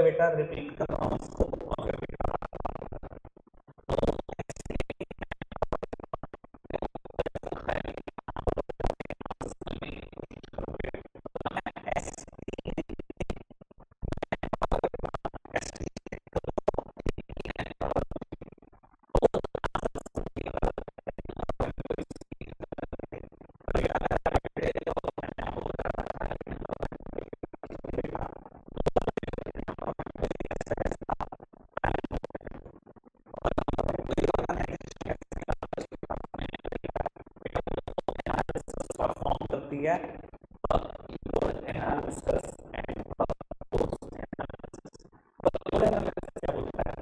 बेटा रिपीट कर रहा हूँ उसको और फिर परफॉर्म करती है एनालिसिस एंड क्या बोलता है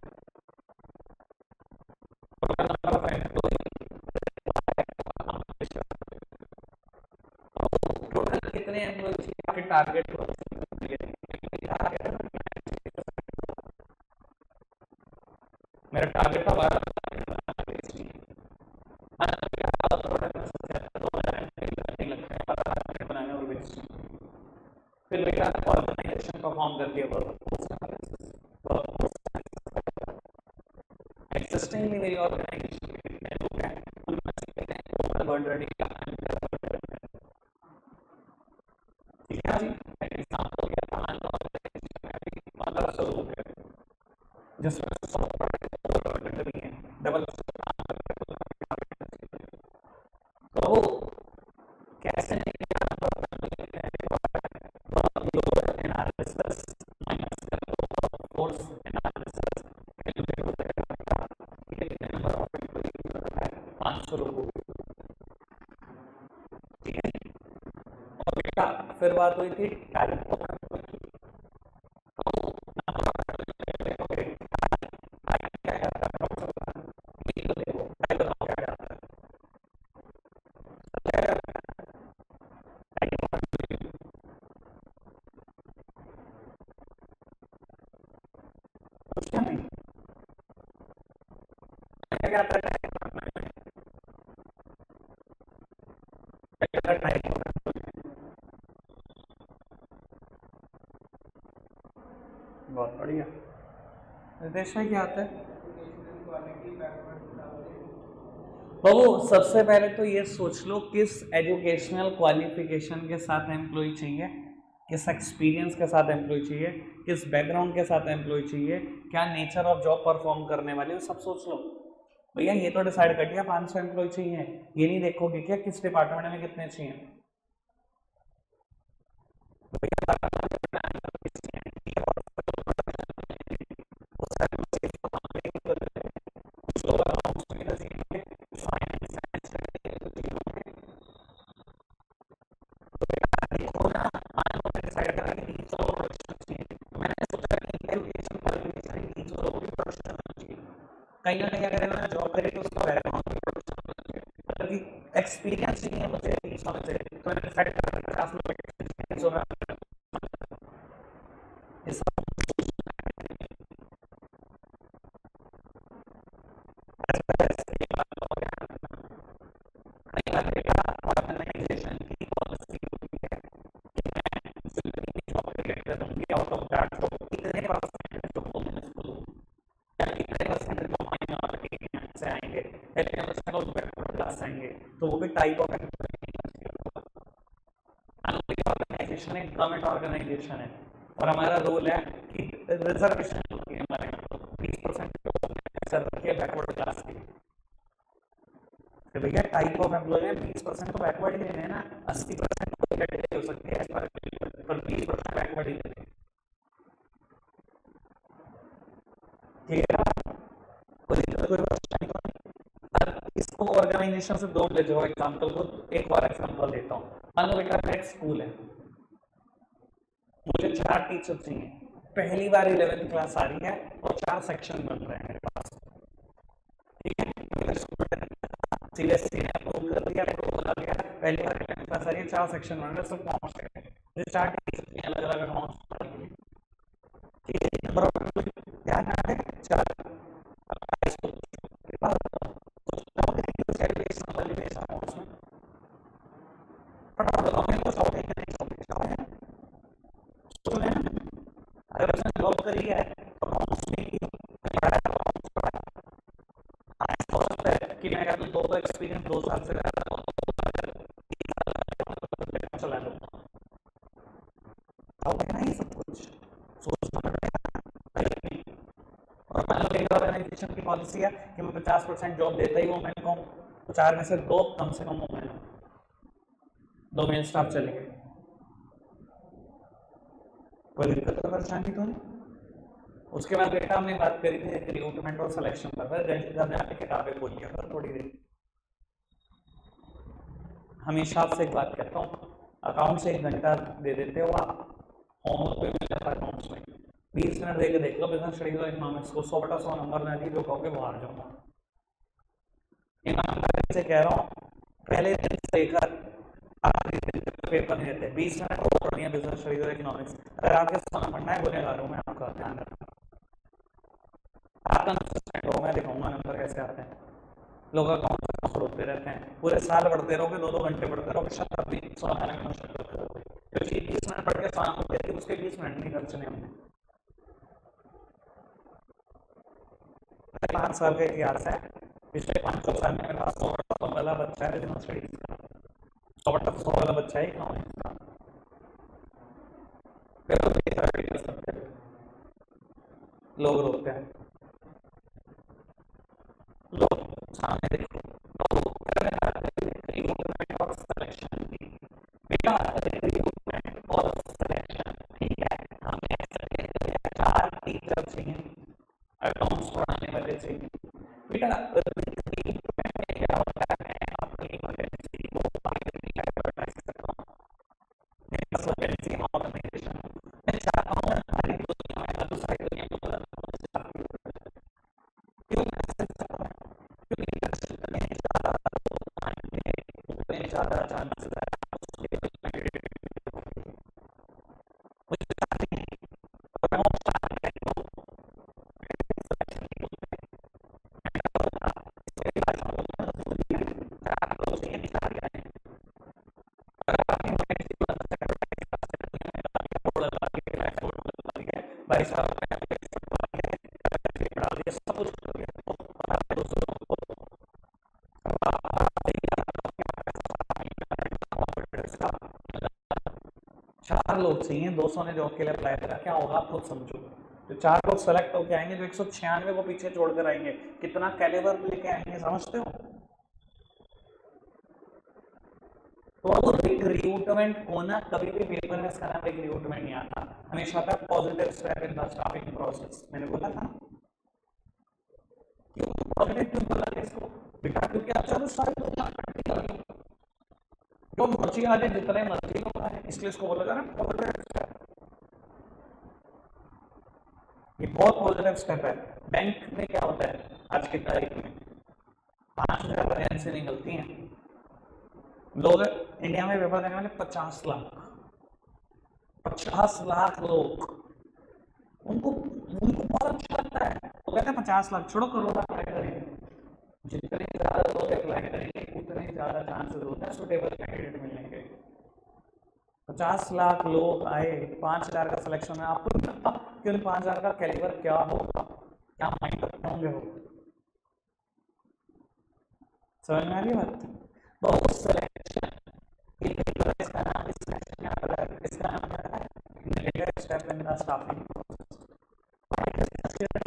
टोटल कितने एम्प्लॉय आपके टारगेट को मेरा टारगेट था 12 बनाने और बेचना फिर बेटा ऑर्गेनाइजेशन परफॉर्म करती है एक्सिस्टिंग मेरी ऑर्गेनाइजेशन के कितने लोग हैं उनमें से कितने लोग ऑलरेडी ठीक है जी एग्जांपल के मान लो 1500 लोग हैं जिसमें 100 प्रोडक्ट भी हैं डबल तो वो कैसे एनालिसिस माइनस फोर्स एनालिसिस 500 लोगों ठीक है और बेटा फिर बात हुई थी टाइप ऑफ क्या आता है बहुत बढ़िया निर्देश में क्या आता है बाबू सबसे पहले तो ये सोच लो किस एजुकेशनल क्वालिफिकेशन के साथ एम्प्लॉय चाहिए किस एक्सपीरियंस के साथ एम्प्लॉय चाहिए किस बैकग्राउंड के साथ एम्प्लॉय चाहिए क्या नेचर ऑफ जॉब परफॉर्म करने वाले सब सोच लो भैया ये तो डिसाइड कर दिया 500 एम्प्लॉय चाहिए ये नहीं देखोगे क्या किस डिपार्टमेंट में कितने चाहिए कहीं ना कहीं अगर मैं जॉब करे तो उसका बैकग्राउंड एक्सपीरियंस नहीं है मुझे 300 में से तो मैंने डिसाइड कर 50 में एक्सपीरियंस होगा ऑर्गेनाइजेशन की पॉलिसी आउट ऑफ दैट तो कितने परसेंट तो कितने परसेंट तो माइनॉरिटी से आएंगे कितने परसेंट लोग बैकवर्ड क्लास आएंगे तो वो भी टाइप ऑफ ऑर्गेनाइजेशन एक गवर्नमेंट ऑर्गेनाइजेशन है और हमारा रोल है कि रिजर्वेशन हमारे 20% रखिए बैकवर्ड क्लास की तो भैया टाइप ऑफ एम्प्लॉय में 20% तो बैकवर्ड ही लेने हैं ना 80% तो हो सकती है पर 20% बैकवर्ड ही लेने ठीक है इसको ऑर्गेनाइजेशन से दो ले जाओ एग्जांपल को एक बार एग्जांपल देता हूँ मान लो बेटा एक स्कूल है मुझे 4 टीचर चाहिए पहली बार 11th क्लास आ रही है और 4 सेक्शन बन रहे हैं मेरे पास ठीक है सीबीएसई ने अप्रूव कर दिया अप्रूवल आ गया पहली बार 11th क्लास आ रही है 4 सेक्शन बन रहे हैं सब कॉमर्स के ये 4 टीचर अलग अलग अकाउंट्स अगर उसने जॉब करी है तो अकाउंट्स में की, हो सकता है कि मैं कहता हूँ दो एक्सपीरियंस 2 साल से चला लूँ, नहीं सब कुछ सोचना पड़ेगा। और मान लो एक ऑर्गेनाइजेशन की पॉलिसी है कि मैं 50% जॉब देता ही हूँ, मैंने कहूँ तो 4 में से 2 कम से कम मैं 2 मेन स्टाफ चलेंगे, कोई दिक्कत तो परेशानी तो नहीं। उसके बाद बेटा हमने बात करी थी रिक्रूटमेंट और सिलेक्शन पर, घर जाके किताबें खोल लिया कर थोड़ी देर। हमेशा आपसे एक बात कहता हूँ, अकाउंट से 1 घंटा दे देते हो आप, होमवर्क पे मिल जाता है अकाउंट्स में, 20 मिनट देके देख लो बिजनेस स्टडीज और इकोनॉमिक्स को, 100/100 नंबर ना दी जो कहोगे वो हार जाऊंगा। ईमानदारी से कह रहा हूँ, पहले दिन से लेकर आखिरी दिन तक पेपर नहीं देते, 20 मिनट को पढ़नी है बिजनेस स्टडीज और इकोनॉमिक्स। अगर आपके सामने पढ़ना है गुनहगार हूँ मैं, आपका ध्यान रखना, आप कंसिस्टेंट हो, मैं दिखाऊंगा नंबर कैसे आते हैं। लोग अकाउंट होते रहते हैं, पूरे साल पढ़ते रहोगे, 2-2 घंटे पढ़ते रहोगे, शायद अभी 20 मिनट पढ़ के 100 नंबर, उसके 20 मिनट नहीं खर्चने हमने। 5 साल का इतिहास है, पिछले 5 साल में मेरे पास 100 वाला बच्चा है बिजनेस स्टडीज का, 100 वाला बच्चा है इकोनॉमिक्स का, लोग रोकते हैं, लोग सामने देखो, बेटा रिक्रूटमेंट और सिलेक्शन, ठीक है, हमें 4 टीचर चाहिए, अकाउंट्स पढ़ाने वाले चाहिए। बेटा रिक्रूटमेंट में क्या होता है, अपनी इमरजेंसी को एडवर्टाइज करता हूँ, मेरे पास वैकेंसी ऑर्गेनाइजेशन, मैं चाहता हूँ हमारी दुनिया में दूसरी दुनिया में क्यों मैसेज करता हूँ, क्योंकि उतने ज़्यादा चांसेस है भाई साहब सब कुछ कर दिया, चार लोग चाहिए, 200 ने जॉब के लिए अप्लाई करा, क्या होगा आप खुद समझो। तो 4 लोग सेलेक्ट होकर आएंगे, जो 196 को पीछे छोड़कर आएंगे, कितना कैलिबर लेके आएंगे समझते हो। तो रिक्रूटमेंट को ना कभी भी पेपर में इसका नाम रिक्रूटमेंट नहीं आता, हमेशा आता है positive step in the staffing process. मैंने बोला था क्यों पॉजिटिव क्यों बोला इसको, बेटा क्योंकि आप चलो सारे जो मर्जी आ जाए, जितने मर्जी लोग आए, इसलिए इसको बोला जा रहा है पॉजिटिव स्टेप। ये बहुत पॉजिटिव स्टेप है। बैंक में क्या होता है आज की तारीख में, 5,000 वैकेंसी निकलती हैं, लोग इंडिया में पेपर देने वाले 50 लाख, 50 लाख लोग, उनको उनको बहुत अच्छा लगता है, वो कहते हैं 50 लाख छोड़ो, करोड़ अप्लाई करेंगे, जितने ज्यादा लोग अप्लाई करेंगे उतने ज्यादा चांसेस होते हैं सुटेबल कैंडिडेट मिलने के। 50 लाख लोग आए, 5,000 का सिलेक्शन है, आपको नहीं लगता कि 5,000 का कैलिबर क्या होगा, क्या माइंड रखते होंगे वो, समझ में आ रही बात। तो उस सिलेक्शन इसका नाम negative step in the staffing process, positive step in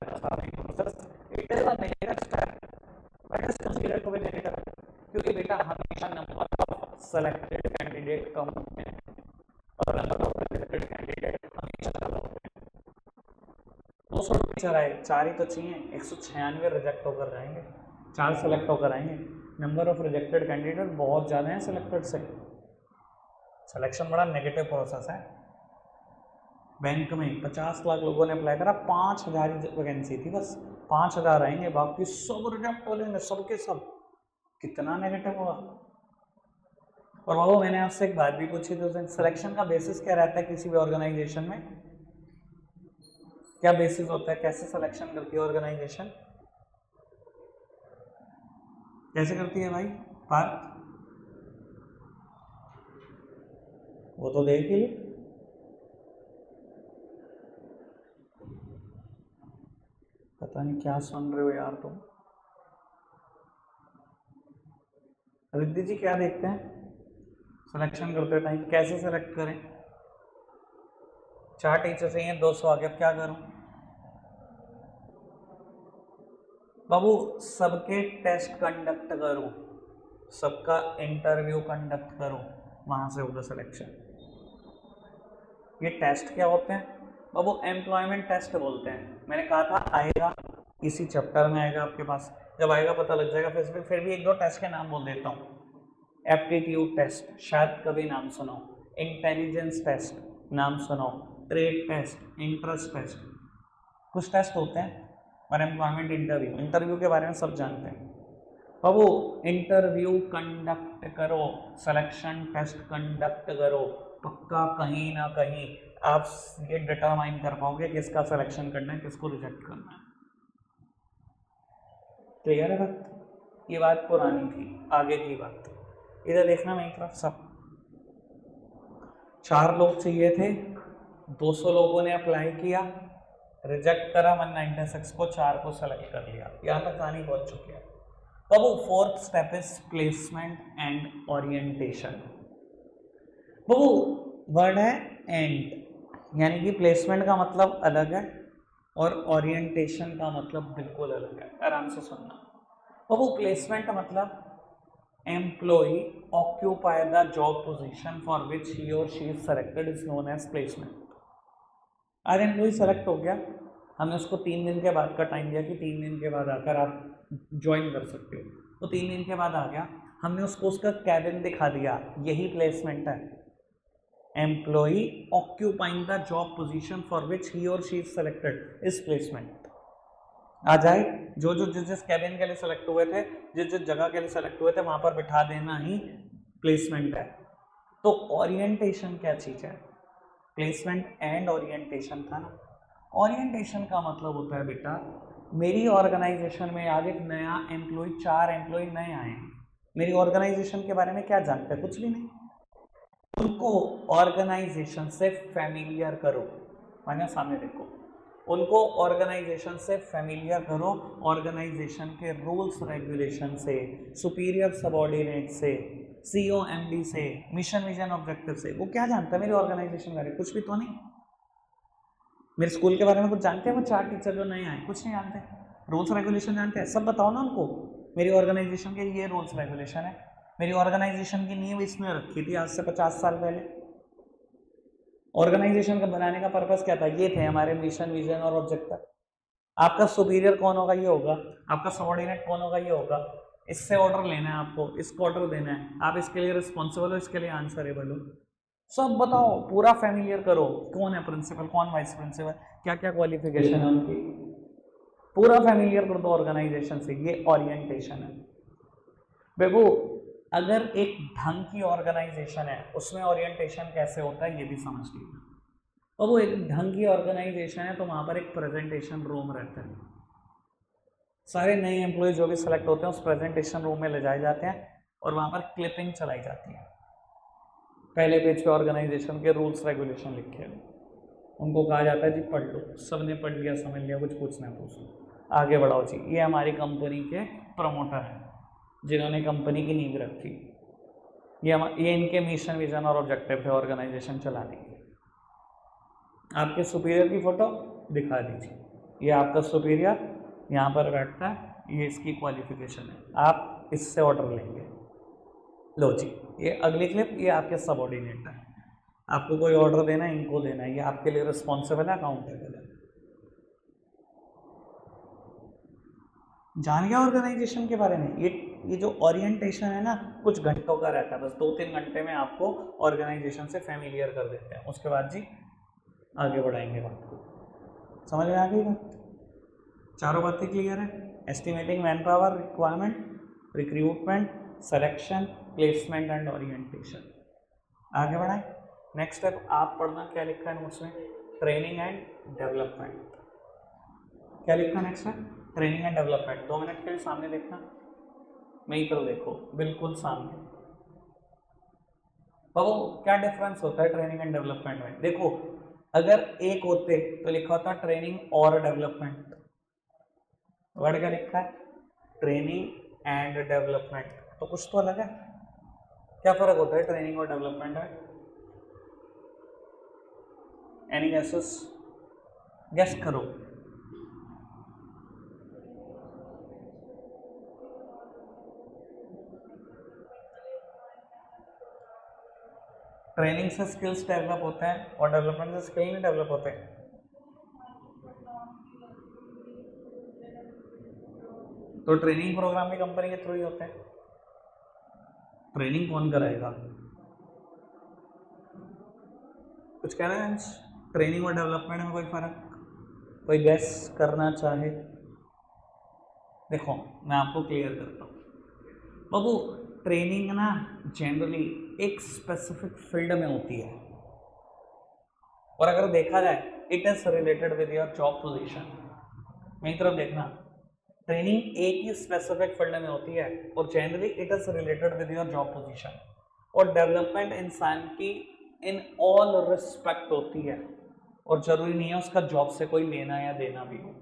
the staffing process, it is a negative step but is considered to be negative, क्योंकि बेटा हमेशा नंबर ऑफ सेलेक्टेड कैंडिडेट कम होते हैं और नंबर ऑफ रिजेक्टेड कैंडिडेट हमेशा ज्यादा होते हैं। 200 टीचर आए, 4 ही तो चाहिए, 196 रिजेक्ट होकर जाएंगे, 4 सेलेक्ट होकर आएंगे, नंबर ऑफ रिजेक्टेड कैंडिडेट बहुत ज़्यादा हैं सिलेक्टेड से, सिलेक्शन बड़ा नेगेटिव प्रोसेस है। बैंक में 50 लाख लोगों ने अप्लाई करा, 5,000 वैकेंसी थी, बस 5,000 आएंगे, बाकी सब रिजेक्ट हो जाएंगे, सबके सब, कितना नेगेटिव हुआ। और बाबू मैंने आपसे एक बात भी पूछी थी, सिलेक्शन का बेसिस क्या रहता है किसी भी ऑर्गेनाइजेशन में, क्या बेसिस होता है, कैसे सिलेक्शन करती है ऑर्गेनाइजेशन, कैसे करती है भाई पार्थ, वो तो देख ही नहीं क्या सुन रहे हो यार तुम। रिद्धि जी क्या देखते हैं सिलेक्शन करते टाइम, कैसे सेलेक्ट करें? 4 टीचर चाहिए, 200 आगे, अब क्या करूं? बाबू सबके टेस्ट कंडक्ट करो, सबका इंटरव्यू कंडक्ट करो, वहां से होगा सिलेक्शन। ये टेस्ट क्या होते हैं बाबू? एम्प्लॉयमेंट टेस्ट बोलते हैं। मैंने कहा था आएगा, इसी चैप्टर में आएगा आपके पास, जब आएगा पता लग जाएगा। फिर भी 1-2 टेस्ट के नाम बोल देता हूँ। एप्टीट्यूड टेस्ट शायद कभी नाम सुनो, इंटेलिजेंस टेस्ट नाम सुनो, ट्रेड टेस्ट, इंटरेस्ट टेस्ट, कुछ टेस्ट होते हैं। और एम्प्लॉयमेंट इंटरव्यू के बारे में सब जानते हैं बाबू। इंटरव्यू कंडक्ट करो, सिलेक्शन टेस्ट कंडक्ट करो, पक्का कहीं ना कहीं आप ये डिटरमाइन कर पाओगे किसका सिलेक्शन करना है, किसको रिजेक्ट करना है। क्लियर है बात? ये बात पुरानी थी, आगे की बात। इधर देखना मेरी तरफ सब। 4 लोग चाहिए थे, 200 लोगों ने अप्लाई किया, रिजेक्ट करा 196 को, 4 को सेलेक्ट कर लिया। यहाँ तक कहानी पहुंच चुकी है। अब 4th step is placement and orientation. Babu word है एंड, यानी कि प्लेसमेंट का मतलब अलग है और ओरिएंटेशन का मतलब बिल्कुल अलग है। आराम से सुनना बाबू। प्लेसमेंट मतलब employ occupy the job position for which he or she is selected is known as placement. आज एम्प्लॉय सेलेक्ट हो गया, हमने उसको 3 दिन के बाद का टाइम दिया कि 3 दिन के बाद आकर आप ज्वाइन कर सकते हो। तो 3 दिन के बाद आ गया, हमने उसको उसका कैबिन दिखा दिया, यही प्लेसमेंट है। Employ occupying the job position for which he or she is selected is placement. आ जाए, जो जिस कैबिन के लिए सेलेक्ट हुए थे, जिस जगह के लिए सेलेक्ट हुए थे, वहां पर बिठा देना ही प्लेसमेंट है। तो ओरिएंटेशन क्या चीज है? प्लेसमेंट एंड ओरिएंटेशन था ना। ओरिएंटेशन का मतलब होता है बेटा, मेरी ऑर्गेनाइजेशन में आज एक नया एम्प्लॉय, 4 एम्प्लॉय नए आए हैं, मेरी ऑर्गेनाइजेशन के बारे में क्या जानते हैं? कुछ भी नहीं। उनको ऑर्गेनाइजेशन से फैमिलियर करो, माना सामने देखो, उनको ऑर्गेनाइजेशन से फैमिलियर करो, ऑर्गेनाइजेशन के रूल्स रेगुलेशन से, सुपीरियर सबऑर्डिनेट से, सीईओ एमडी से, मिशन विजन ऑब्जेक्टिव से। वो क्या जानता है मेरी ऑर्गेनाइजेशन के बारे में? कुछ भी तो नहीं। मेरे स्कूल के बारे में कुछ जानते हैं वो 4 टीचर जो नए आए? कुछ नहीं जानते। रूल्स रेगुलेशन जानते हैं? सब बताओ ना उनको। मेरी ऑर्गेनाइजेशन के ये रूल्स रेगुलेशन है, मेरी ऑर्गेनाइजेशन की नींव इसने रखी थी आज से 50 साल पहले। ऑर्गेनाइजेशन का बनाने का पर्पस क्या था? ये थे हमारे मिशन विजन और ऑब्जेक्टिव। आपका सुपीरियर कौन होगा? ये होगा। आपका सबऑर्डिनेट कौन होगा? ये होगा। इससे ऑर्डर लेना है आपको, इसको ऑर्डर देना है, आप इसके लिए रिस्पॉन्सिबल हो, इसके लिए आंसरेबल हो। सब बताओ, पूरा फैमिलियर करो, कौन है प्रिंसिपल, कौन वाइस प्रिंसिपल, क्या क्या क्वालिफिकेशन है उनकी, पूरा फैमिलियर कर दो ऑर्गेनाइजेशन से। ये ओरिएंटेशन है बेबू। अगर एक ढंग की ऑर्गेनाइजेशन है, उसमें ओरिएंटेशन कैसे होता है ये भी समझ लीजिए। और वो एक ढंग की ऑर्गेनाइजेशन है तो वहां पर एक प्रेजेंटेशन रूम रहता है, सारे नए एम्प्लॉय जो भी सिलेक्ट होते हैं उस प्रेजेंटेशन रूम में ले जाए जाते हैं और वहां पर क्लिपिंग चलाई जाती है। पहले पेज पे ऑर्गेनाइजेशन के रूल्स रेगुलेशन लिखे हैं, उनको कहा जाता है जी पढ़ लो। सबने पढ़ लिया, समझ लिया, कुछ पूछना है पूछ लो, आगे बढ़ाओ जी। ये हमारी कंपनी के प्रमोटर हैं जिन्होंने कंपनी की नींव रखी। ये इनके मिशन विजन और ऑब्जेक्टिव थे ऑर्गेनाइजेशन चलाने के। आपके सुपीरियर की फोटो दिखा दीजिए, ये आपका सुपीरियर यहाँ पर बैठता है, ये इसकी क्वालिफिकेशन है, आप इससे ऑर्डर लेंगे। लो जी, ये अगली क्लिप, ये आपके सबऑर्डिनेट है, आपको कोई ऑर्डर देना है, इनको देना है, ये आपके लिए रिस्पॉन्सिबल है, अकाउंटेबल है। जान गया ऑर्गेनाइजेशन के बारे में? ये जो ओरिएंटेशन है ना, कुछ घंटों का रहता है, बस 2-3 घंटे में आपको ऑर्गेनाइजेशन से फैमिलियर कर देते हैं। उसके बाद जी आगे बढ़ाएंगे बात को। समझ में आ गई बात? चारों बातें क्लियर है? Estimating man power requirement, recruitment, selection, placement and orientation. आगे बढ़ाएं। नेक्स्ट स्टेप आप पढ़ना, क्या लिखा है नोट्स में? Training and development. क्या लिखा नेक्स्ट में? Training and development. 2 मिनट के लिए सामने देखना, मेरी तरफ देखो, बिल्कुल सामने। बाबू क्या डिफरेंस होता है ट्रेनिंग एंड डेवलपमेंट में? देखो, अगर एक होते तो लिखा होता ट्रेनिंग और डेवलपमेंट, वर्ड क्या लिखा है? Training and development. तो कुछ तो अलग है। क्या फर्क होता है ट्रेनिंग और डेवलपमेंट में? Any gases? गेस करो। ट्रेनिंग से स्किल्स डेवलप होते हैं और डेवलपमेंट से स्किल नहीं डेवलप होते। तो ट्रेनिंग प्रोग्राम भी कंपनी के थ्रू ही होते हैं। ट्रेनिंग कौन कराएगा? कुछ कहना है? ट्रेनिंग और डेवलपमेंट में कोई फर्क? कोई गैस करना चाहे? देखो मैं आपको क्लियर करता हूँ बाबू। ट्रेनिंग ना जनरली एक स्पेसिफिक फील्ड में होती है, और अगर देखा जाए it is related with your job position. मेरी तरफ देखना, ट्रेनिंग एक ही स्पेसिफिक फील्ड में होती है और generally it is related with your job position. और डेवलपमेंट इंसान की इन ऑल रिस्पेक्ट होती है, और जरूरी नहीं है उसका जॉब से कोई लेना या देना भी हो।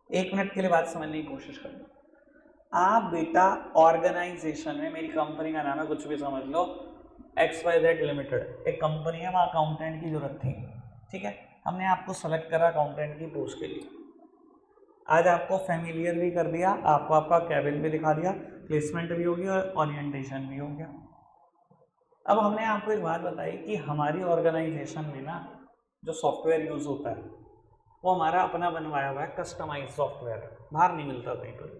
एक मिनट के लिए बात समझने की कोशिश करो। आप बेटा ऑर्गेनाइजेशन में, मेरी कंपनी का नाम है कुछ भी समझ लो, XYZ लिमिटेड एक कंपनी है, वहाँ अकाउंटेंट की जरूरत थी, ठीक है। हमने आपको सेलेक्ट करा अकाउंटेंट की पोस्ट के लिए। आज आपको फैमिलियर भी कर दिया, आपको आपका कैबिन भी दिखा दिया, प्लेसमेंट भी हो गया और ओरिएंटेशन भी हो गया। अब हमने आपको एक बात बताई कि हमारी ऑर्गेनाइजेशन में ना जो सॉफ्टवेयर यूज होता है वो हमारा अपना बनवाया हुआ है, कस्टमाइज सॉफ्टवेयर, बाहर नहीं मिलता कहीं पर।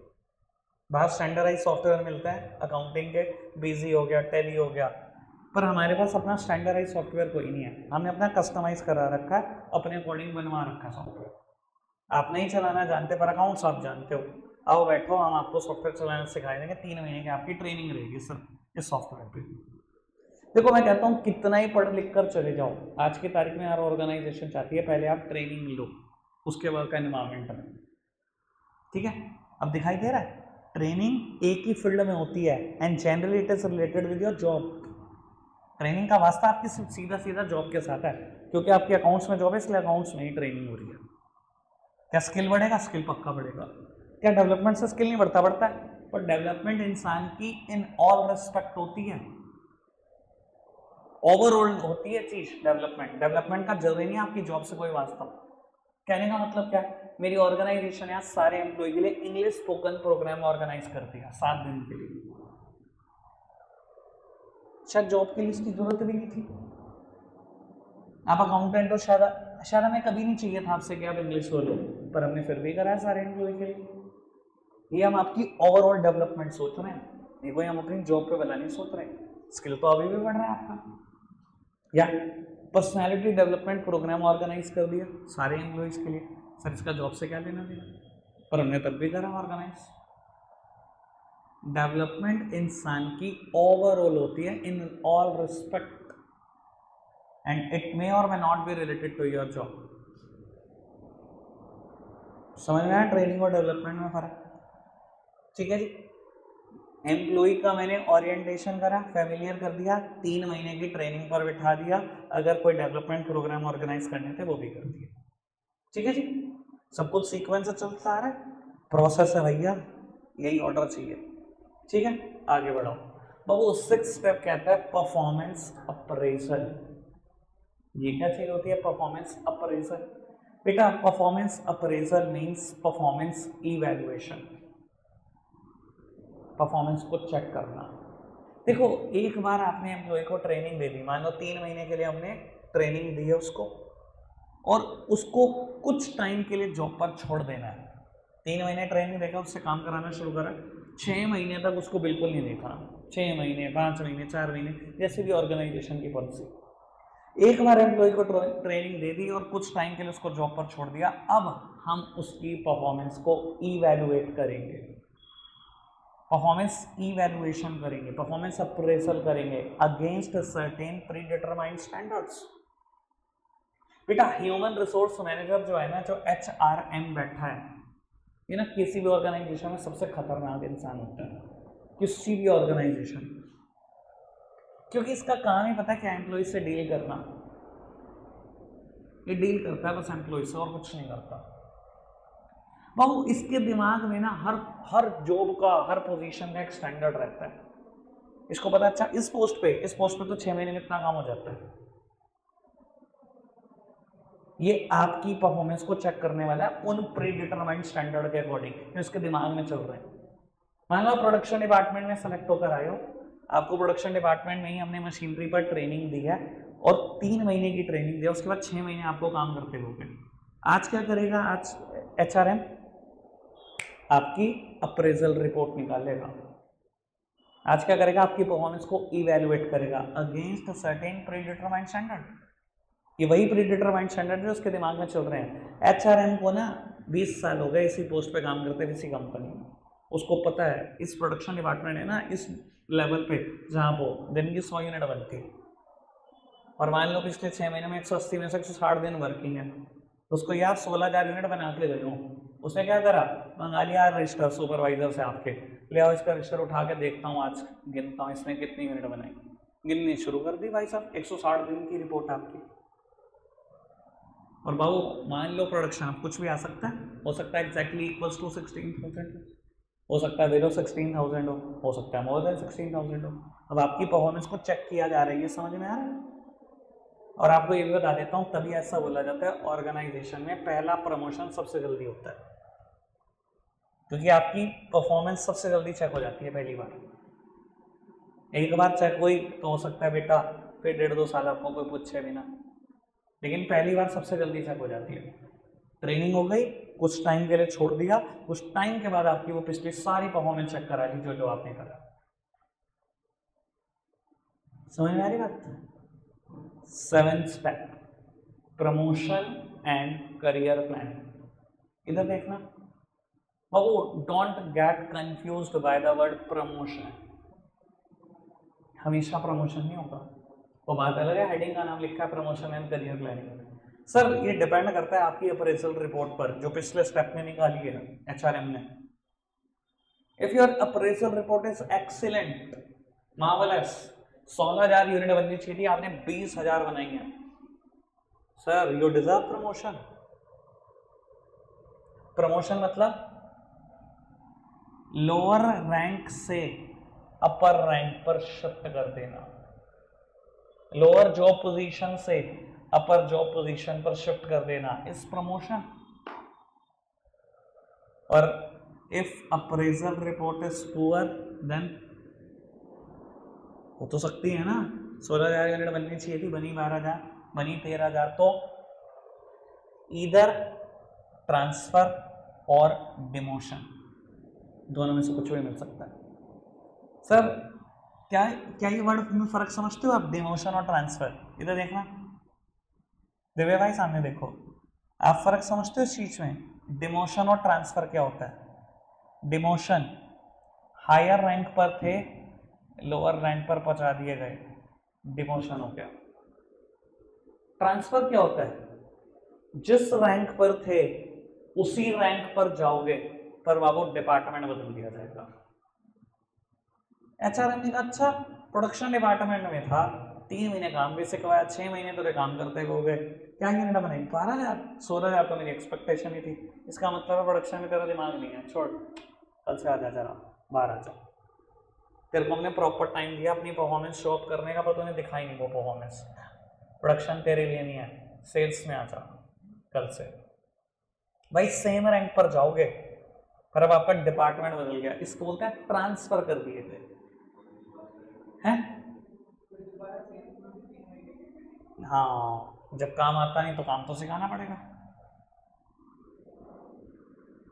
बाहर स्टैंडर्डाइज सॉफ्टवेयर मिलता है अकाउंटिंग के, बीजी हो गया, टैली हो गया, पर हमारे पास अपना स्टैंडर्डाइज सॉफ्टवेयर कोई नहीं है। हमने अपना कस्टमाइज करा रखा है, अपने अकॉर्डिंग बनवा रखा है सॉफ्टवेयर। आप नहीं चलाना जानते पर अकाउंट्स आप जानते हो, आओ बैठो हम आपको सॉफ्टवेयर चलाना सिखाई देंगे। 3 महीने की आपकी ट्रेनिंग रहेगी सर इस सॉफ्टवेयर पे। देखो मैं कहता हूँ कितना ही पढ़ लिख कर चले जाओ, आज की तारीख में यार ऑर्गेनाइजेशन चाहती है पहले आप ट्रेनिंग लो, उसके बाद का एनवायरमेंट में, ठीक है। अब दिखाई दे रहा है ट्रेनिंग एक ही फील्ड में होती है and generally it is related with your job. Training का वास्ता आपकी सीधा सीधा जॉब के साथ है, क्योंकि आपके अकाउंट्स में जॉब है इसलिए अकाउंट्स में ही ट्रेनिंग हो रही है। क्या स्किल बढ़ेगा? स्किल पक्का बढ़ेगा। क्या डेवलपमेंट से स्किल नहीं बढ़ता? बढ़ता है, पर डेवलपमेंट इंसान की इन ऑल रिस्पेक्ट होती है, ओवरऑल होती है चीज डेवलपमेंट। डेवलपमेंट का जरूरी नहीं आपकी जॉब से कोई वास्ता। कहने का मतलब क्या है, मेरी ऑर्गेनाइजेशन है सारे एम्प्लॉय के लिए इंग्लिश स्पोकन प्रोग्राम ऑर्गेनाइज करती है 7 दिन के लिए। शायद जॉब के लिए इसकी जरूरत भी नहीं थी। आप अकाउंटेंट हो, शायद हमें कभी नहीं चाहिए था आपसे कि आप इंग्लिश बोलो, पर हमने फिर भी कराया सारे एम्प्लॉय के लिए। ये हम आपकी ओवरऑल डेवलपमेंट सोच रहे हैं, ये कोई हम अपनी जॉब पे वाला नहीं सोच रहे। स्किल तो अभी भी बढ़ रहा है आपका। या पर्सनालिटी डेवलपमेंट प्रोग्राम ऑर्गेनाइज कर दिया सारे एम्प्लॉयज के लिए। सर इसका जॉब से क्या लेना देना, पर हमने तब भी करा ऑर्गेनाइज। डेवलपमेंट इंसान की ओवरऑल होती है in all respect and it may or may not be related to your job. समझ में आया ट्रेनिंग और डेवलपमेंट में फर्क? ठीक है जी। एम्प्लॉय का मैंने ओरिएंटेशन करा, फैमिलियर कर दिया, 3 महीने की ट्रेनिंग पर बिठा दिया, अगर कोई डेवलपमेंट प्रोग्राम ऑर्गेनाइज करने थे वो भी कर दिए। ठीक है जी, सब कुछ सीक्वेंस से चलता आ रहा है, प्रोसेस है भैया, यही ऑर्डर चाहिए। ठीक है, आगे बढ़ाओ बाबू। 6 स्टेप कहता है परफॉर्मेंस अप्रेजल। ये क्या चीज होती है परफॉर्मेंस अप्रेजल? बेटा performance appraisal means performance evaluation, performance को चेक करना। देखो एक बार आपने एम्प्लॉय को ट्रेनिंग दे दी, मान लो 3 महीने के लिए हमने ट्रेनिंग दी है उसको, और उसको कुछ टाइम के लिए जॉब पर छोड़ देना है। 3 महीने ट्रेनिंग देकर उससे काम कराना शुरू करा, 6 महीने तक उसको बिल्कुल नहीं देखा, 6 महीने 5 महीने 4 महीने जैसे भी ऑर्गेनाइजेशन की पॉलिसी। एक बार एम्प्लॉय को ट्रेनिंग दे दी और कुछ टाइम के लिए उसको जॉब पर छोड़ दिया, अब हम उसकी परफॉर्मेंस को इवैल्यूएट करेंगे, परफॉर्मेंस इवैल्यूएशन करेंगे, परफॉर्मेंस अप्रेजल करेंगे against certain pre determined standards. बेटा ह्यूमन रिसोर्स मैनेजर जो है ना, जो HRM बैठा है, ये ना किसी भी ऑर्गेनाइजेशन में सबसे खतरनाक इंसान होता है, किसी भी ऑर्गेनाइजेशन, क्योंकि इसका काम ही पता है क्या, एम्प्लॉय से डील करना। ये डील करता है बस एम्प्लॉय से और कुछ नहीं करता। बाबू इसके दिमाग में ना हर हर जॉब का, हर पोजीशन का एक स्टैंडर्ड रहता है। इसको पता है, अच्छा इस पोस्ट पे तो 6 महीने में इतना काम हो जाता है। ये आपकी परफॉर्मेंस को चेक करने वाला है उन प्री डिटरमाइंड स्टैंडर्ड के अकॉर्डिंग जो इसके दिमाग में चल रहे हैं। मान लो प्रोडक्शन डिपार्टमेंट में सेलेक्ट होकर आए हो, आपको प्रोडक्शन डिपार्टमेंट में ही हमने मशीनरी पर ट्रेनिंग दी है और 3 महीने की ट्रेनिंग दी, उसके बाद 6 महीने आपको काम करते हुए। आज क्या करेगा, आज HRM आपकी अप्रेजल रिपोर्ट निकालेगा। आज क्या करेगा, आपकी परफॉर्मेंस को इवैल्यूएट करेगा against certain pre determined standard. ये वही प्री डिटरमाइंड स्टैंडर्ड जो उसके दिमाग में चल रहे हैं। HRM को ना 20 साल हो गए इसी पोस्ट पे काम करते हुए इसी कंपनी में। उसको पता है इस प्रोडक्शन डिपार्टमेंट है ना इस लेवल पे जहाँ वो दिन की 100 यूनिट बनती है और मान लो पिछले 6 महीने में 180 में से 160 दिन वर्किंग है, तो उसको यार 16,000 यूनिट बना के दे दो। उसने क्या करा, मंगा लिया रजिस्टर सुपरवाइजर से आपके, ले आओ इसका रजिस्टर उठा के देखता हूँ, आज गिनता हूँ इसने कितनी यूनिट बनाई। गिननी शुरू कर दी भाई साहब, 160 दिन की रिपोर्ट आपकी। और बाबू मान लो प्रोडक्शन कुछ भी आ सकता है, हो सकता है एग्जैक्टली इक्वल्स टू 16,000, हो सकता है बिलो 16,000 हो सकता है मोर देन 16,000 हो। अब आपकी परफॉर्मेंस को चेक किया जा रहा है, ये समझ में आ रहा है। और आपको ये भी बता देता हूँ, तभी ऐसा बोला जाता है ऑर्गेनाइजेशन में पहला प्रमोशन सबसे जल्दी होता है, क्योंकि आपकी परफॉर्मेंस सबसे जल्दी चेक हो जाती है पहली बार। एक बार चेक हुई तो हो सकता है बेटा फिर 1.5-2 साल आपको कोई पूछे भी ना, लेकिन पहली बार सबसे जल्दी चेक हो जाती है। ट्रेनिंग हो गई, कुछ टाइम के लिए छोड़ दिया, कुछ टाइम के बाद आपकी वो पिछली सारी परफॉर्मेंस चेक करा ली जो आपने करा। समझ में आ रही बात? 7th step, promotion and career plan. इधर देखना बाबू, don't get confused by the word promotion. हमेशा प्रमोशन नहीं होगा, वो बात अलग है, हेडिंग का नाम लिखा है promotion and career planning. Sir ये डिपेंड करता है आपकी अप्रेजल रिपोर्ट पर जो पिछले स्टेप में निकाली है HRM ने। If your appraisal report is excellent, marvellous, 16,000 unit बननी चाहिए थी, आपने 20,000 बनाई है, sir you deserve promotion. Promotion मतलब लोअर रैंक से अपर रैंक पर शिफ्ट कर देना, लोअर जॉब पोजीशन से अपर जॉब पोजीशन पर शिफ्ट कर देना इस प्रमोशन। और if appraisal report is poor then हो तो सकती है ना, 16,000 यूनिट बननी चाहिए थी, बनी 12,000, बनी 13,000, तो इधर ट्रांसफर और डिमोशन दोनों में से कुछ भी मिल सकता है। सर क्या ये वर्ड में फर्क समझते हो आप, डिमोशन और ट्रांसफर? इधर देखना दिव्य भाई, सामने देखो, आप फर्क समझते हो इस चीज में? डिमोशन और ट्रांसफर क्या होता है? डिमोशन, हायर रैंक पर थे, लोअर रैंक पर पहुंचा दिए गए, डिमोशन हो गया। ट्रांसफर क्या होता है? जिस रैंक पर थे उसी रैंक पर जाओगे, पर बाबू डिपार्टमेंट बदल दिया जाएगा। HRM ने कहा अच्छा प्रोडक्शन डिपार्टमेंट में था, 3 महीने काम भी सिखवाया, 6 महीने तो काम करते हो गए, क्या यूनिट बनाई? 12,000, 16,000 तो मेरी एक्सपेक्टेशन ही थी। इसका मतलब है प्रोडक्शन में तेरा दिमाग नहीं है, छोड़, कल से आ जा, जरा बाहर आ जा। तेरे को हमने प्रॉपर टाइम दिया अपनी परफॉर्मेंस शो अप करने का, पर तूने दिखाई नहीं वो परफॉर्मेंस। प्रोडक्शन तेरे लिए नहीं है, सेल्स में आ जा कल से। भाई सेम रैंक पर जाओगे, पर अब आपका डिपार्टमेंट बदल गया, इसको बोलते हैं ट्रांसफर कर दिए थे हैं। हाँ, जब काम आता नहीं तो काम तो सिखाना पड़ेगा।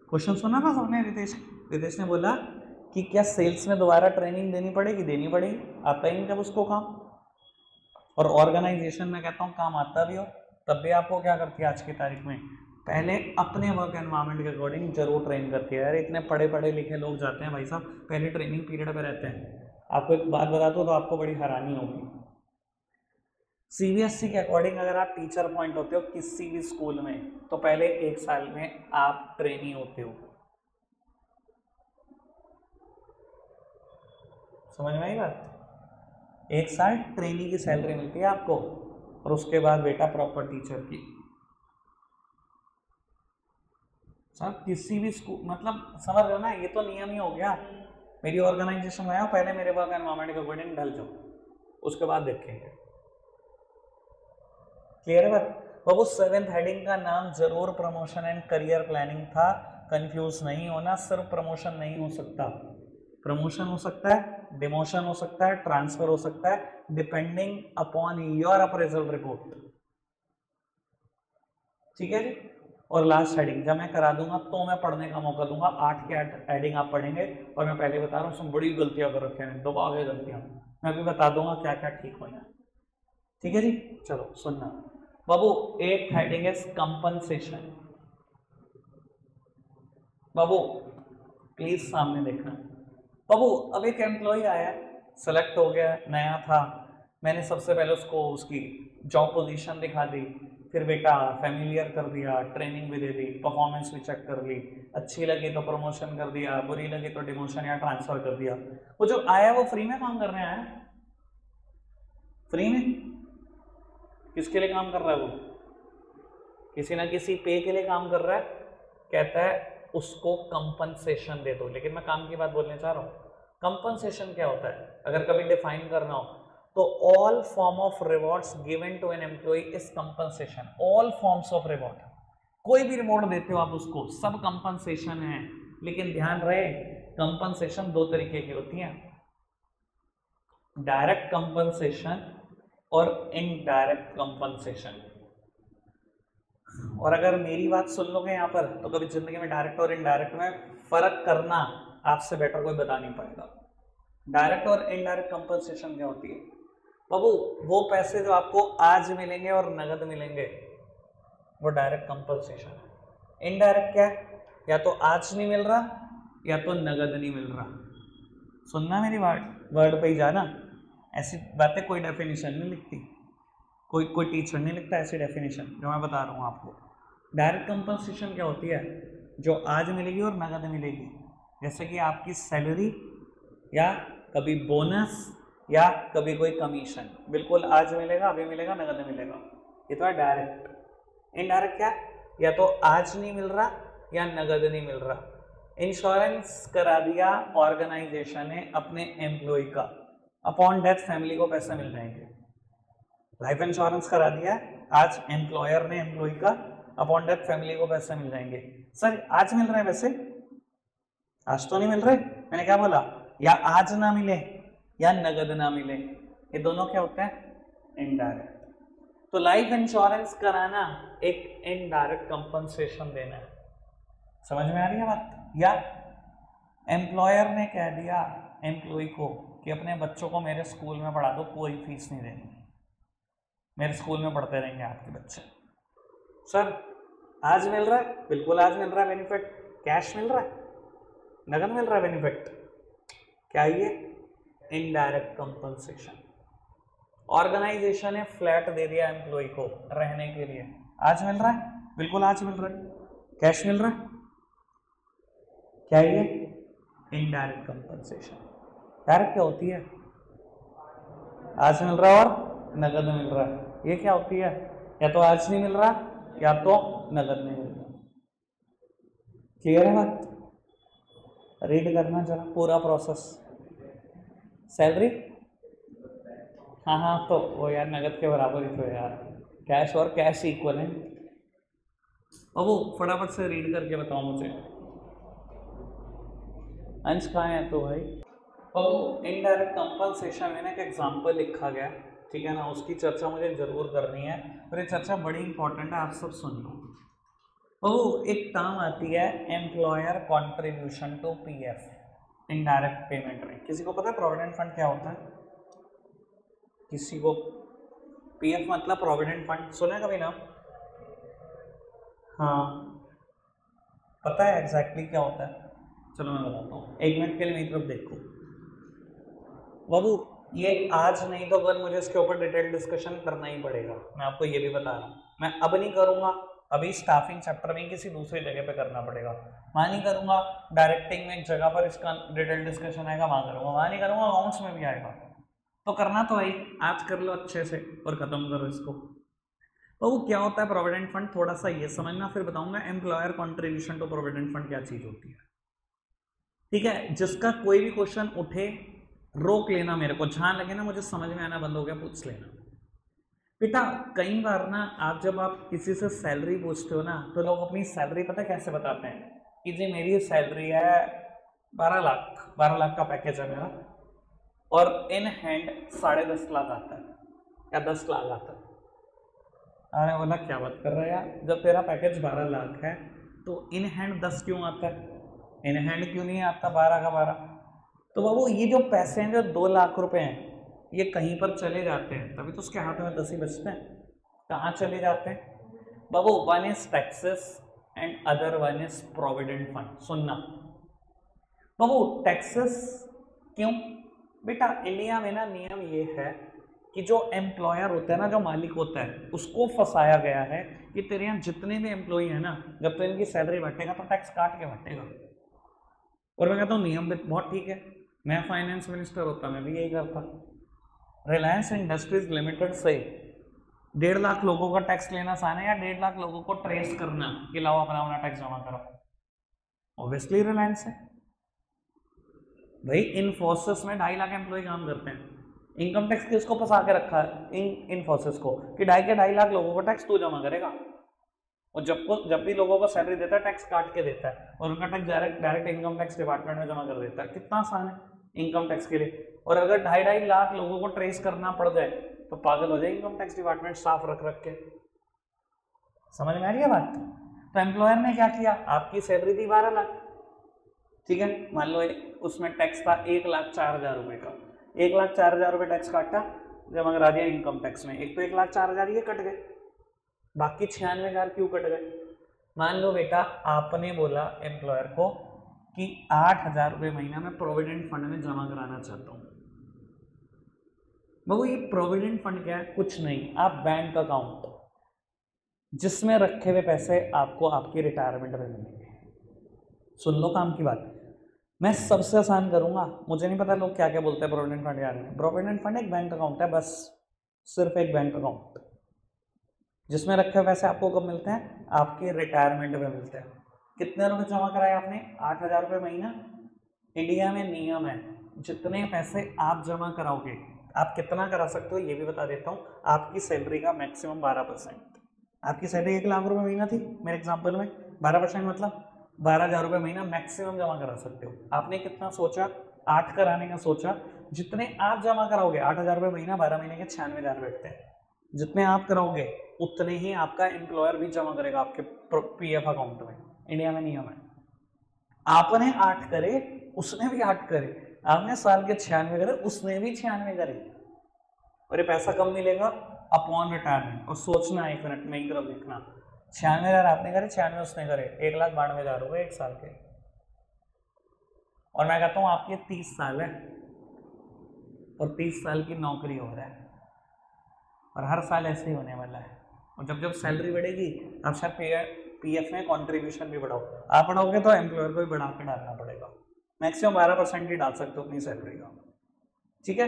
क्वेश्चन सुना था सबने? रितेश ने बोला कि क्या सेल्स में दोबारा ट्रेनिंग देनी पड़ेगी? देनी पड़ेगी, आता ही नहीं जब उसको काम। और ऑर्गेनाइजेशन में कहता हूँ काम आता भी हो तब भी आपको क्या करती है आज की तारीख में, पहले अपने वर्क एनवायरनमेंट के अकॉर्डिंग जरूर ट्रेन करती है। यार इतने पढ़े लिखे लोग जाते हैं भाई साहब, पहले ट्रेनिंग पीरियड पे रहते हैं। आपको एक बात बता दूं तो आपको बड़ी हैरानी होगी, CBSE के अकॉर्डिंग अगर आप टीचर अपॉइंट होते हो किसी भी स्कूल में तो पहले 1 साल में आप ट्रेनी होते हो। समझ में आई बात? 1 साल ट्रेनी की सैलरी मिलती है आपको और उसके बाद बेटा प्रॉपर टीचर की। सर किसी भी स्कूल मतलब समझ रहे हो ना, ये तो नियम ही हो गया। मेरी ऑर्गेनाइजेशन में आओ, पहले मेरे वर्क एनवायरनमेंट के अकॉर्डिंग ढल जाओ, उसके बाद देखेंगे। क्लियर है बात? बाबू 7th हेडिंग का नाम जरूर प्रमोशन एंड करियर प्लानिंग था, कंफ्यूज नहीं होना। सिर्फ प्रमोशन नहीं हो सकता, प्रमोशन हो सकता है, डिमोशन हो सकता है, ट्रांसफर हो सकता है, depending upon your appraisal report. ठीक है जी। और लास्ट हेडिंग जब मैं करा दूंगा तो मैं पढ़ने का मौका दूंगा, 8 के 8 हेडिंग आप पढ़ेंगे। और मैं पहले बता रहा हूँ उसमें बड़ी गलतियां कर रखे हैं, दबा के गलतियां, मैं भी बता दूंगा क्या क्या ठीक होना है। ठीक है जी। चलो सुनना बाबू, 8th हेडिंग है कंपनसेशन। बाबू प्लीज सामने देखना। बाबू अब एक एम्प्लॉय आया, सेलेक्ट हो गया, नया था, मैंने सबसे पहले उसको उसकी जॉब पोजीशन दिखा दी, फिर बेटा फैमिलियर कर दिया, ट्रेनिंग भी दे दी, परफॉर्मेंस भी चेक कर ली, अच्छी लगी तो प्रमोशन कर दिया, बुरी लगी तो डिमोशन या ट्रांसफर कर दिया। वो जो आया वो फ्री में काम करने आया, फ्री में। किसके लिए काम कर रहा है वो? किसी ना किसी पे के लिए काम कर रहा है। कहता है उसको कंपनसेशन दे दो। लेकिन मैं काम की बात बोलने चाह रहा हूँ, कंपनसेशन क्या होता है अगर कभी डिफाइन करना हो तो all form of rewards given to an employee is compensation. All forms of reward, कोई भी रिवॉर्ड देते हो आप उसको, सब कंपनसेशन है। लेकिन ध्यान रहे कंपनसेशन दो तरीके की होती है, डायरेक्ट कंपनसेशन और इनडायरेक्ट कंपनसेशन। और अगर मेरी बात सुन लोगे यहाँ पर तो कभी जिंदगी में डायरेक्ट और इनडायरेक्ट में फर्क करना आपसे बेटर कोई बता नहीं पाएगा। डायरेक्ट और इनडायरेक्ट कंपनसेशन क्या होती है बाबू? वो पैसे जो आपको आज मिलेंगे और नगद मिलेंगे वो डायरेक्ट कंपनसेशन है। इनडायरेक्ट क्या है? या तो आज नहीं मिल रहा या तो नगद नहीं मिल रहा। सुनना मेरी बात, वर्ड पे ही जाना, ऐसी बातें कोई डेफिनेशन नहीं लिखती, कोई टीचर नहीं लिखता ऐसी डेफिनेशन जो मैं बता रहा हूँ आपको। डायरेक्ट कंपनसेशन क्या होती है? जो आज मिलेगी और नगद मिलेगी, जैसे कि आपकी सैलरी या कभी बोनस या कभी कोई कमीशन, बिल्कुल आज मिलेगा, अभी मिलेगा, नगद मिलेगा, ये तो है डायरेक्ट। इनडायरेक्ट क्या? या तो आज नहीं मिल रहा या नगद नहीं मिल रहा। इंश्योरेंस करा दिया ऑर्गेनाइजेशन ने अपने एम्प्लॉय का, अपॉन डेथ फैमिली को पैसे मिल जाएंगे। लाइफ इंश्योरेंस करा दिया आज एम्प्लॉयर ने एम्प्लॉय का, अपॉन डेथ फैमिली को पैसे मिल जाएंगे। सर आज मिल रहे हैं पैसे? आज तो नहीं मिल रहे। मैंने क्या बोला? या आज ना मिले या नगद ना मिले, ये दोनों क्या होते हैं? इनडायरेक्ट। तो लाइफ इंश्योरेंस कराना एक इनडायरेक्ट कंपनसेशन देना है। समझ में आ रही है बात? या एम्प्लॉयर ने कह दिया एम्प्लॉय को कि अपने बच्चों को मेरे स्कूल में पढ़ा दो, कोई फीस नहीं देनी, मेरे स्कूल में पढ़ते रहेंगे आपके बच्चे। सर आज मिल रहा है? बिल्कुल आज मिल रहा है बेनिफिट। कैश मिल रहा है, नगद मिल रहा है बेनिफिट, क्या ये? Indirect compensation. ऑर्गेनाइजेशन ने फ्लैट दे दिया एम्प्लॉय को रहने के लिए, आज मिल रहा है? बिल्कुल आज मिल रहा है। कैश मिल रहा है, क्या ये? Indirect compensation. डायरेक्ट क्या होती है? आज मिल रहा है और नगद मिल रहा है। ये क्या होती है? या तो आज नहीं मिल रहा या तो नगद नहीं मिल रहा। क्लियर है बात? रीड करना जरा पूरा प्रोसेस। सैलरी, हाँ तो वो यार नगद के बराबर ही तो यार, कैश और कैश इक्वल है। अब वो फटाफट से रीड करके बताओ मुझे। अंश कहाँ है तो भाई? अब इनडायरेक्ट कंपनसेशन में ना एक एग्जाम्पल लिखा गया, ठीक है ना, उसकी चर्चा मुझे जरूर करनी है और ये चर्चा बड़ी इंपॉर्टेंट है, आप सब सुन लो। तो एक टर्म आती है employer contribution to PF, indirect payment में। किसी को पता है प्रोविडेंट फंड क्या होता है? किसी को? पीएफ मतलब प्रोविडेंट फंड, सुना है कभी नाम? हाँ पता है एग्जैक्टली क्या होता है? चलो मैं बताता हूँ, एक मिनट के लिए मेरी तरफ देखो बाबू। ये आज नहीं तो कल मुझे इसके ऊपर डिटेल डिस्कशन करना ही पड़ेगा, मैं आपको ये भी बता रहा हूँ। मैं अब नहीं करूँगा, अभी स्टाफिंग चैप्टर में किसी दूसरी जगह पे करना पड़ेगा। वहाँ नहीं करूँगा, डायरेक्टिंग में एक जगह पर इसका डिटेल डिस्कशन आएगा, वहाँ करूँगा। वहाँ नहीं करूँगा, अकाउंट्स में भी आएगा। तो करना तो भाई आज कर लो अच्छे से और ख़त्म करो इसको। तो वो क्या होता है प्रोविडेंट फंड, थोड़ा सा ये समझना, फिर बताऊंगा employer contribution to provident fund क्या चीज होती है। ठीक है, जिसका कोई भी क्वेश्चन उठे रोक लेना, मेरे को जहां लगे ना मुझे समझ में आना बंद हो गया पूछ लेना। बेटा कई बार ना आप किसी से सैलरी पूछते हो ना, तो लोग अपनी सैलरी पता कैसे बताते हैं कि जी मेरी सैलरी है 12 लाख का पैकेज है मेरा, और इन हैंड 10.5 लाख आता है या 10 लाख आता है। अरे बोला क्या बात कर रहा है यार, जब तेरा पैकेज 12 लाख है तो इन हैंड 10 क्यों आता है, इन हैंड क्यों नहीं आता 12 का 12? तो बाबू ये जो पैसे हैं, जो 2 लाख रुपए हैं, ये कहीं पर चले जाते हैं, तभी तो उसके हाथ में 10 ही बचते हैं। कहाँ चले जाते हैं बाबू? One is taxes and other one is provident fund. सुनना बाबू, टैक्सेस क्यों? बेटा इंडिया में ना नियम ये है कि जो एम्प्लॉयर होता है ना, जो मालिक होता है, उसको फंसाया गया है कि तेरे यहाँ जितने भी एम्प्लॉई है ना, जब तो इनकी सैलरी बटेगा तो टैक्स काट के बटेगा। और मैं कहता हूँ नियम भी बहुत ठीक है, मैं फाइनेंस मिनिस्टर होता मैं भी यही करता। रिलायंस इंडस्ट्रीज लिमिटेड से 1.5 लाख लोगों का टैक्स लेना आसान है या 1.5 लाख लोगों को ट्रेस करना कि लाओ अपना अपना टैक्स जमा करो? ऑब्वियसली रिलायंस है भाई। इन्फोसिस में 2.5 लाख एम्प्लॉय काम करते हैं, इनकम टैक्स किसको फंसा के रखा है? इन्फोसिस को, कि 2.5 लाख लोगों को टैक्स तू जमा करेगा, और जब भी लोगों को सैलरी देता है टैक्स काट के देता है, और उनका tax direct income tax department में जमा कर देता है। कितना आसान है इनकम टैक्स के लिए। और अगर 2.5 लाख लोगों को ट्रेस करना पड़ जाए तो पागल हो जाए इनकम टैक्स डिपार्टमेंट स्टाफ रख के। समझ में आ रही है बात? तो एम्प्लॉयर ने क्या किया, आपकी सैलरी थी 12 लाख, ठीक है, मान लो उसमें टैक्स था 1,04,000 रुपए का, 1,04,000 रुपये टैक्स काटा, जमा करा दिया इनकम टैक्स में। एक तो 1,04,000 ये कट गए, बाकी 96,000 क्यों कट गए? मान लो बेटा आपने बोला एम्प्लॉयर को कि 8,000 रुपये महीना में प्रोविडेंट फंड में जमा कराना चाहता हूँ। बाबू ये प्रोविडेंट फंड क्या है? कुछ नहीं, आप बैंक अकाउंट जिसमें रखे हुए पैसे आपको आपकी रिटायरमेंट में मिलेंगे। सुन लो काम की बात, मैं सबसे आसान करूंगा, मुझे नहीं पता लोग क्या क्या बोलते हैं प्रोविडेंट फंड यार में। प्रोविडेंट फंड एक बैंक अकाउंट है, बस सिर्फ एक बैंक अकाउंट जिसमें रखे हुए पैसे आपको कब मिलते हैं? आपके रिटायरमेंट में मिलते हैं। कितने रुपए जमा कराए आपने? 8,000 रुपये महीना। इंडिया में नियम है, जितने पैसे आप जमा कराओगे, आप कितना करा सकते हो ये भी बता देता हूँ, आपकी सैलरी का मैक्सिमम 12%। आपकी सैलरी 1 लाख रुपये महीना थी मेरे एग्जाम्पल में, 12% मतलब 12,000 रुपये महीना मैक्सिमम जमा करा सकते हो। आपने कितना सोचा? 8 कराने का सोचा। जितने आप जमा कराओगे 8,000 रुपये महीना, 12 महीने के 96,000 बैठते हैं, जितने आप कराओगे उतने ही आपका एम्प्लॉयर भी जमा करेगा आपके पीएफ अकाउंट में। इंडिया में नियम है, आपने 8 करे उसने भी 8 करे, आपने साल के 96 करे उसने भी 96 करे, और ये पैसा कब मिलेगा? Upon retirement. और सोचना 1 मिनट में एक तरफ देखना, 96,000 आपने करे, 96 उसने करे, 1,92,000 हो गए 1 साल के। और मैं कहता हूँ आपके 30 साल है और 30 साल की नौकरी हो रहा है, और हर साल ऐसे ही होने वाला है। और जब जब सैलरी बढ़ेगी आप शायद पीएफ में कंट्रीब्यूशन भी बढ़ाओ, आप बढ़ाओगे तो एम्प्लॉयर को भी बढ़ा के डालना पड़ेगा। मैक्सिमम 12% ही डाल सकते हो अपनी सैलरी का, ठीक है।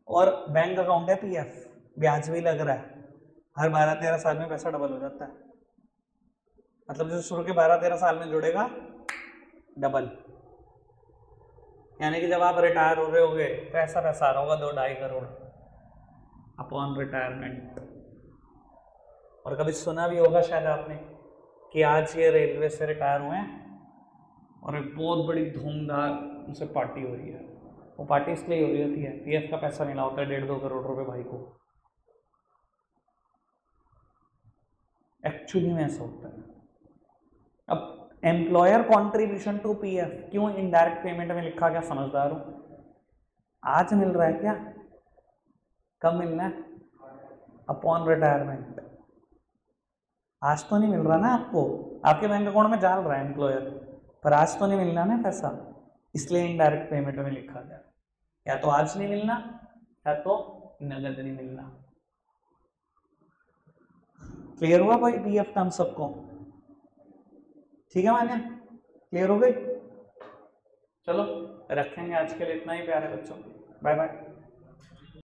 और बैंक अकाउंट है पीएफ, ब्याज भी लग रहा है, हर 12-13 साल में पैसा डबल हो जाता है। मतलब जो शुरू के 12-13 साल में जुड़ेगा डबल, यानी कि जब आप रिटायर हो रहे होगे तो ऐसा पैसा आ रहा होगा 2-2.5 करोड़ अपॉन रिटायरमेंट। और कभी सुना भी होगा शायद आपने कि आज ये रेलवे से रिटायर हुए हैं और एक बहुत बड़ी धूमधाम उनसे पार्टी हो रही है। वो पार्टी इसलिए हो रही होती है, पीएफ का पैसा मिला होता है 1.5-2 करोड़ रुपए भाई को। एक्चुअली में ऐसा होता है। अब एम्प्लॉयर कॉन्ट्रीब्यूशन टू पीएफ क्यों इनडायरेक्ट पेमेंट में लिखा? क्या समझदार हो? आज मिल रहा है क्या? कब मिलना है? Upon retirement. आज तो नहीं मिल रहा ना आपको, आपके बैंक अकाउंट में डाल रहा है एम्प्लॉयर, पर आज तो नहीं मिलना ना पैसा, इसलिए इनडायरेक्ट पेमेंट में लिखा गया। या तो आज नहीं मिलना या तो नगद नहीं मिलना। क्लियर हुआ भाई पीएफ टर्म सबको? ठीक है मान्या, क्लियर हो गई? चलो रखेंगे आज के लिए इतना ही प्यारे बच्चों, बाय बाय।